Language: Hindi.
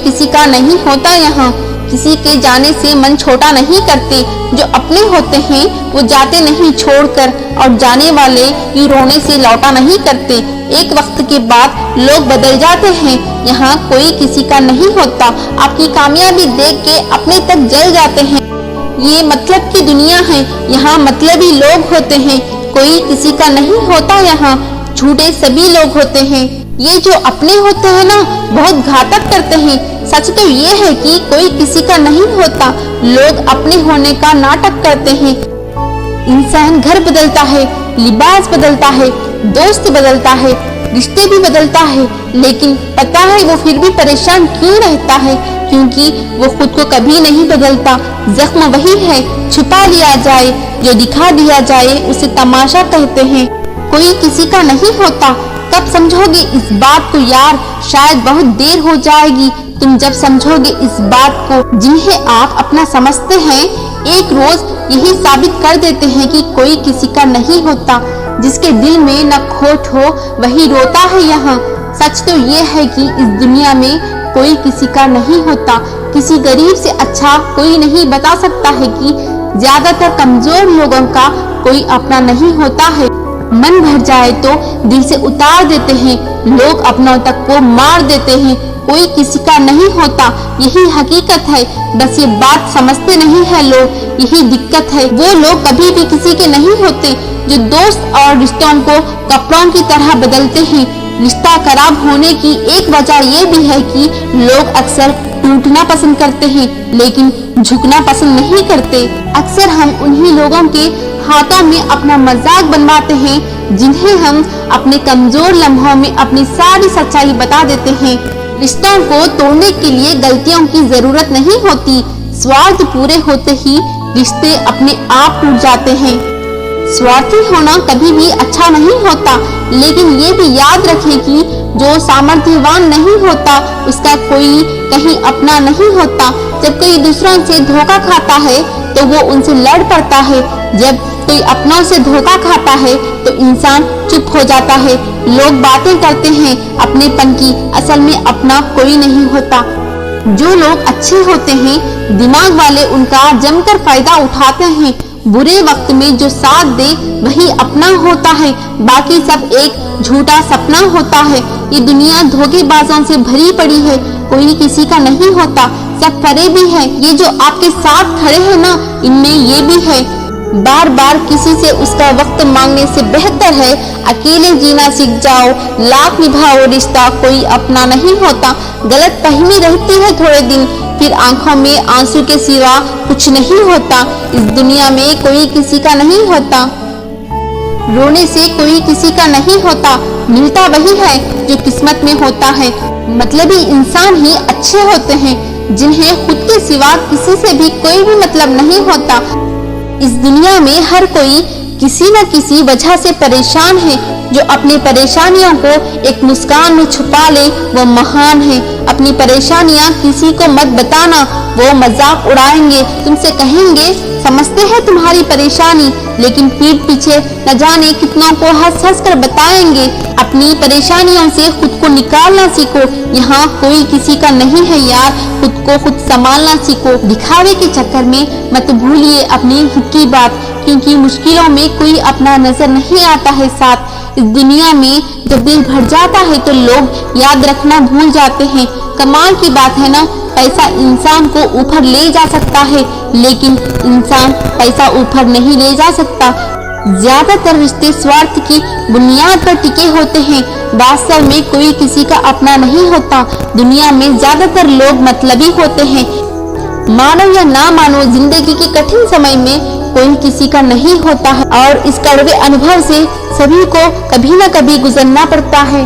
किसी का नहीं होता यहाँ। किसी के जाने से मन छोटा नहीं करते, जो अपने होते हैं वो जाते नहीं छोड़कर, और जाने वाले यूं रोने से लौटा नहीं करते। एक वक्त के बाद लोग बदल जाते हैं, यहाँ कोई किसी का नहीं होता। आपकी कामयाबी देख के अपने तक जल जाते हैं। ये मतलब की दुनिया है, यहाँ मतलबी लोग होते हैं, कोई किसी का नहीं होता यहाँ। झूठे सभी लोग होते हैं, ये जो अपने होते हैं ना बहुत घातक करते हैं। सच तो ये है कि कोई किसी का नहीं होता, लोग अपने होने का नाटक करते हैं। इंसान घर बदलता है, लिबास बदलता है, दोस्त बदलता है, रिश्ते भी बदलता है, लेकिन पता है वो फिर भी परेशान क्यों रहता है? क्योंकि वो खुद को कभी नहीं बदलता। जख्म वही है, छुपा लिया जाए, जो दिखा दिया जाए उसे तमाशा कहते हैं। कोई किसी का नहीं होता, कब समझोगे इस बात को यार? शायद बहुत देर हो जाएगी। तुम जब समझोगे इस बात को, जिन्हें आप अपना समझते हैं एक रोज यही साबित कर देते हैं कि कोई किसी का नहीं होता। जिसके दिल में न खोट हो वही रोता है यहाँ। सच तो ये है कि इस दुनिया में कोई किसी का नहीं होता। किसी गरीब से अच्छा कोई नहीं बता सकता है कि ज्यादातर कमजोर लोगों का कोई अपना नहीं होता है। मन भर जाए तो दिल से उतार देते हैं, लोग अपनों तक को मार देते हैं। कोई किसी का नहीं होता, यही हकीकत है। बस ये बात समझते नहीं है लोग, यही दिक्कत है। वो लोग कभी भी किसी के नहीं होते जो दोस्त और रिश्तों को कपड़ों की तरह बदलते हैं। रिश्ता खराब होने की एक वजह ये भी है कि लोग अक्सर टूटना पसंद करते हैं, लेकिन झुकना पसंद नहीं करते। अक्सर हम उन्हीं लोगों के हाथों में अपना मजाक बनवाते हैं, जिन्हें हम अपने कमजोर लम्हों में अपनी सारी सच्चाई बता देते हैं। रिश्तों को तोड़ने के लिए गलतियों की जरूरत नहीं होती, स्वार्थ पूरे होते ही रिश्ते अपने आप टूट जाते हैं। स्वार्थी होना कभी भी अच्छा नहीं होता, लेकिन ये भी याद रखें कि जो सामर्थ्यवान नहीं होता उसका कोई कहीं अपना नहीं होता। जब कोई दूसरों से धोखा खाता है तो वो उनसे लड़ पड़ता है, जब कोई अपनों से धोखा खाता है तो इंसान चुप हो जाता है। लोग बातें करते हैं अपनेपन की, असल में अपना कोई नहीं होता। जो लोग अच्छे होते हैं, दिमाग वाले उनका जमकर फायदा उठाते हैं। बुरे वक्त में जो साथ दे वही अपना होता है, बाकी सब एक झूठा सपना होता है। ये दुनिया धोखेबाजों से भरी पड़ी है, कोई किसी का नहीं होता। सब फरे भी है, ये जो आपके साथ खड़े हैं ना, इनमें ये भी है। बार बार किसी से उसका वक्त मांगने से बेहतर है अकेले जीना सीख जाओ। लाख निभाओ रिश्ता, कोई अपना नहीं होता। गलत फहमी रहती है थोड़े दिन, फिर आंखों में आंसू के सिवा कुछ नहीं होता। इस दुनिया में कोई किसी का नहीं होता, रोने से कोई किसी का नहीं होता। मिलता वही है जो किस्मत में होता है। मतलबी इंसान ही अच्छे होते हैं, जिन्हें खुद के सिवा किसी से भी कोई भी मतलब नहीं होता। इस दुनिया में हर कोई किसी न किसी वजह से परेशान है। जो अपनी परेशानियों को एक मुस्कान में छुपा ले वो महान है। अपनी परेशानियां किसी को मत बताना, वो मजाक उड़ाएंगे, तुमसे कहेंगे समझते हैं तुम्हारी परेशानी, लेकिन पीठ पीछे न जाने कितनों को हंस हंस कर बताएंगे। अपनी परेशानियों से खुद को निकालना सीखो, यहाँ कोई किसी का नहीं है यार। खुद को खुद संभालना सीखो, दिखावे के चक्कर में मत भूलिए अपनी खुद की बात, क्योंकि मुश्किलों में कोई अपना नजर नहीं आता है साथ। इस दुनिया में जब दिल भर जाता है तो लोग याद रखना भूल जाते हैं। कमाल की बात है ना, पैसा इंसान को ऊपर ले जा सकता है, लेकिन इंसान पैसा ऊपर नहीं ले जा सकता। ज्यादातर रिश्ते स्वार्थ की बुनियाद पर टिके होते हैं। वास्तव में कोई किसी का अपना नहीं होता। दुनिया में ज्यादातर लोग मतलबी होते हैं। मानो या ना मानो, जिंदगी के कठिन समय में कोई किसी का नहीं होता है, और इस कड़वे अनुभव से सभी को कभी न कभी गुजरना पड़ता है।